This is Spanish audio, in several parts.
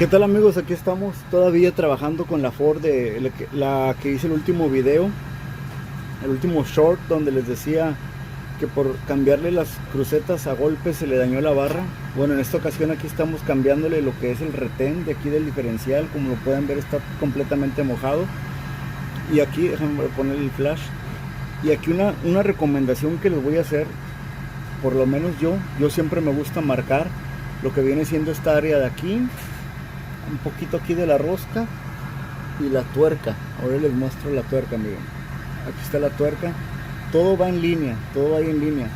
¿Qué tal amigos? Aquí estamos todavía trabajando con la Ford de la que hice el último video, el último short donde les decía que por cambiarle las crucetas a golpe se le dañó la barra. Bueno, en esta ocasión aquí estamos cambiándole lo que es el retén de aquí del diferencial. Como lo pueden ver, está completamente mojado. Y aquí, déjenme poner el flash. Y aquí una recomendación que les voy a hacer, por lo menos yo siempre me gusta marcar lo que viene siendo esta área de aquí, un poquito aquí de la rosca y la tuerca. Ahora les muestro la tuerca, miren. Aquí está la tuerca. Todo va en línea, todo va ahí en línea.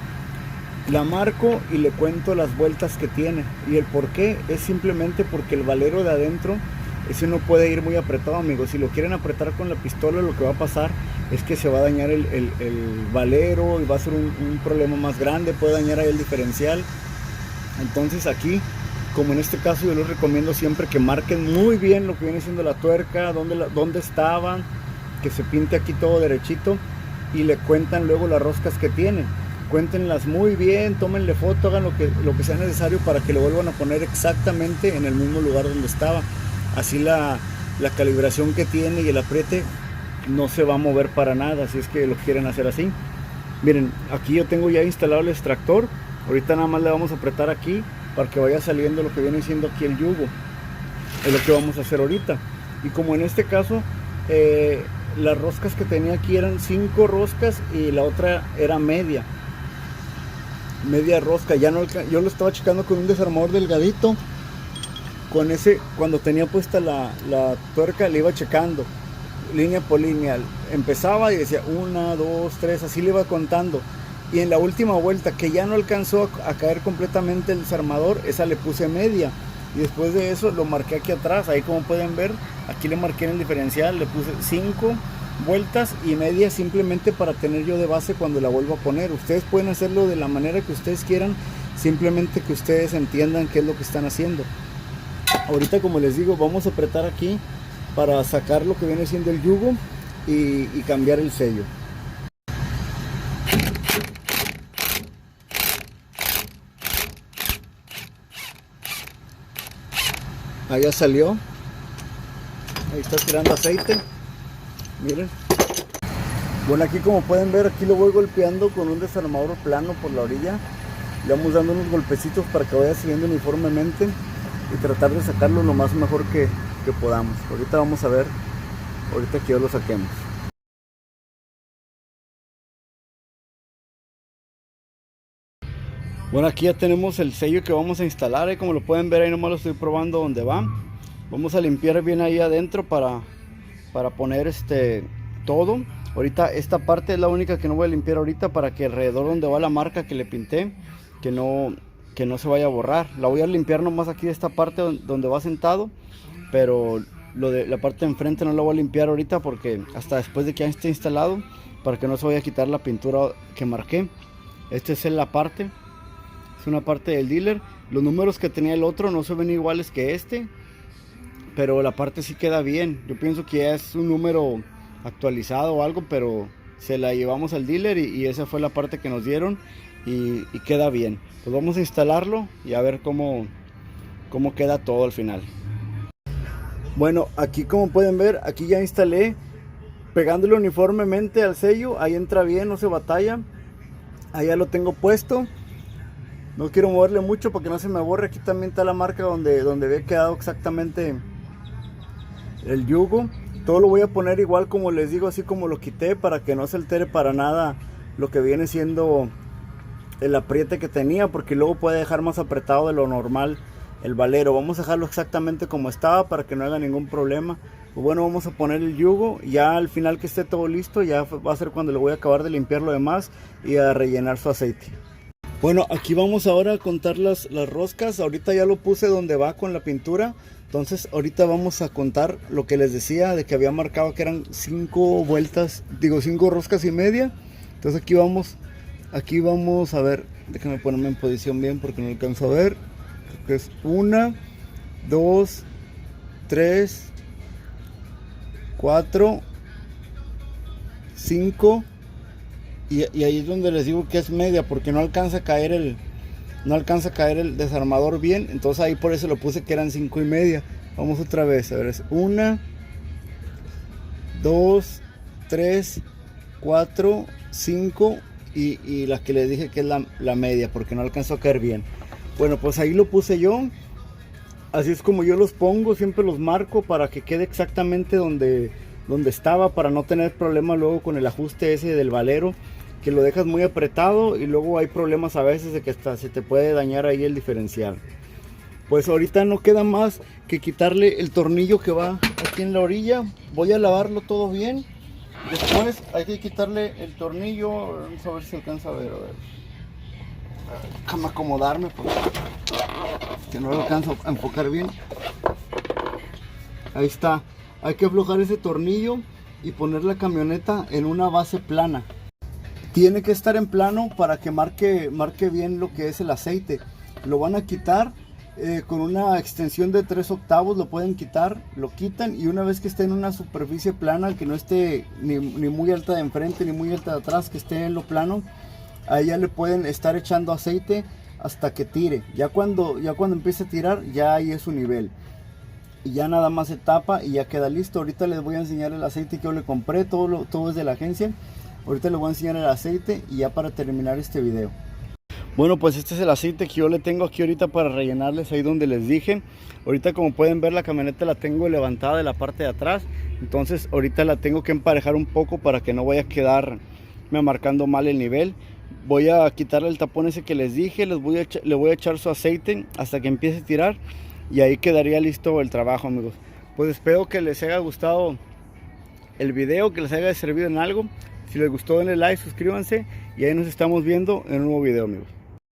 La marco y le cuento las vueltas que tiene. Y el por qué es simplemente porque el valero de adentro, ese no puede ir muy apretado, amigos. Si lo quieren apretar con la pistola, lo que va a pasar es que se va a dañar el valero y va a ser un problema más grande. Puede dañar ahí el diferencial. Entonces aquí, como en este caso, yo les recomiendo siempre que marquen muy bien lo que viene siendo la tuerca, dónde estaban, que se pinte aquí todo derechito y le cuentan luego las roscas que tienen. Cuéntenlas muy bien, tómenle foto, hagan lo que sea necesario para que lo vuelvan a poner exactamente en el mismo lugar donde estaba. Así la calibración que tiene y el apriete no se va a mover para nada, si es que lo quieren hacer así. Miren, aquí yo tengo ya instalado el extractor. Ahorita nada más le vamos a apretar aquí para que vaya saliendo lo que viene siendo aquí el yugo. Es lo que vamos a hacer ahorita. Y como en este caso las roscas que tenía aquí eran 5 roscas y la otra era media rosca. Ya no, yo lo estaba checando con un desarmador delgadito. Con ese, cuando tenía puesta la tuerca, le iba checando línea por línea. Empezaba y decía 1, 2, 3, así le iba contando. Y en la última vuelta, que ya no alcanzó a caer completamente el desarmador, esa le puse media. Y después de eso lo marqué aquí atrás. Ahí, como pueden ver, aquí le marqué en el diferencial, le puse 5 vueltas y media, simplemente para tener yo de base cuando la vuelvo a poner. Ustedes pueden hacerlo de la manera que ustedes quieran, simplemente que ustedes entiendan qué es lo que están haciendo. Ahorita, como les digo, vamos a apretar aquí para sacar lo que viene siendo el yugo y cambiar el sello. Ahí ya salió. Ahí está tirando aceite. Miren. Bueno, aquí como pueden ver, aquí lo voy golpeando con un desarmador plano por la orilla. Le vamos dando unos golpecitos para que vaya siguiendo uniformemente y tratar de sacarlo lo más mejor que podamos. Ahorita vamos a ver, ahorita que yo lo saquemos. Bueno, aquí ya tenemos el sello que vamos a instalar. Como lo pueden ver, ahí nomás lo estoy probando donde va. Vamos a limpiar bien ahí adentro para poner todo. Ahorita esta parte es la única que no voy a limpiar ahorita, para que alrededor donde va la marca que le pinté, que no se vaya a borrar. La voy a limpiar nomás aquí de esta parte donde va sentado, pero lo de la parte de enfrente no la voy a limpiar ahorita, porque hasta después de que ya esté instalado, para que no se vaya a quitar la pintura que marqué. Esta es la parte, es una parte del dealer. Los números que tenía el otro no se ven iguales que este, pero la parte sí queda bien. Yo pienso que ya es un número actualizado o algo, pero se la llevamos al dealer y esa fue la parte que nos dieron y queda bien. Pues vamos a instalarlo y a ver cómo queda todo al final. Bueno, aquí como pueden ver, aquí ya instalé, pegándole uniformemente al sello. Ahí entra bien, no se batalla. Ahí ya lo tengo puesto. No quiero moverle mucho para que no se me borre. Aquí también está la marca donde había quedado exactamente el yugo. Todo lo voy a poner igual, como les digo, así como lo quité, para que no se altere para nada lo que viene siendo el apriete que tenía, porque luego puede dejar más apretado de lo normal el valero. Vamos a dejarlo exactamente como estaba para que no haya ningún problema. Pues bueno, vamos a poner el yugo. Ya al final que esté todo listo, ya va a ser cuando le voy a acabar de limpiar lo demás y a rellenar su aceite. Bueno, aquí vamos ahora a contar las roscas. Ahorita ya lo puse donde va con la pintura. Entonces ahorita vamos a contar lo que les decía, de que había marcado que eran 5 vueltas, digo 5 roscas y media. Entonces aquí vamos a ver, déjenme ponerme en posición bien porque no alcanzo a ver. Creo que es 1, 2, 3, 4, 5. Y ahí es donde les digo que es media, porque no alcanza a caer el desarmador bien. Entonces ahí por eso lo puse que eran 5 y media. Vamos otra vez, a ver, es 1, 2, 3, 4, 5 y la que les dije que es la media, porque no alcanzó a caer bien. Bueno, pues ahí lo puse yo. Así es como yo los pongo, siempre los marco para que quede exactamente donde estaba, para no tener problema luego con el ajuste ese del valero, que lo dejas muy apretado y luego hay problemas a veces de que hasta se te puede dañar ahí el diferencial. Pues ahorita no queda más que quitarle el tornillo que va aquí en la orilla. Voy a lavarlo todo bien. Después hay que quitarle el tornillo. Vamos a ver si se alcanza a ver. Déjame acomodarme porque que no lo alcanzo a enfocar bien. Ahí está. Hay que aflojar ese tornillo y poner la camioneta en una base plana. Tiene que estar en plano para que marque bien lo que es el aceite. Lo van a quitar con una extensión de 3/8, lo pueden quitar, lo quitan y una vez que esté en una superficie plana, que no esté ni muy alta de enfrente ni muy alta de atrás, que esté en lo plano, ahí ya le pueden estar echando aceite hasta que tire. Ya cuando empiece a tirar, ya ahí es su nivel. Y ya nada más se tapa y ya queda listo. Ahorita les voy a enseñar el aceite que yo le compré, todo es de la agencia. Ahorita les voy a enseñar el aceite y ya para terminar este video. Bueno, pues este es el aceite que yo le tengo aquí ahorita para rellenarles ahí donde les dije. Ahorita como pueden ver la camioneta la tengo levantada de la parte de atrás. Entonces ahorita la tengo que emparejar un poco para que no vaya a quedarme marcando mal el nivel. Voy a quitarle el tapón ese que les dije, le voy a echar su aceite hasta que empiece a tirar. Y ahí quedaría listo el trabajo, amigos. Pues espero que les haya gustado el video, que les haya servido en algo. Si les gustó denle like, suscríbanse y ahí nos estamos viendo en un nuevo video, amigos.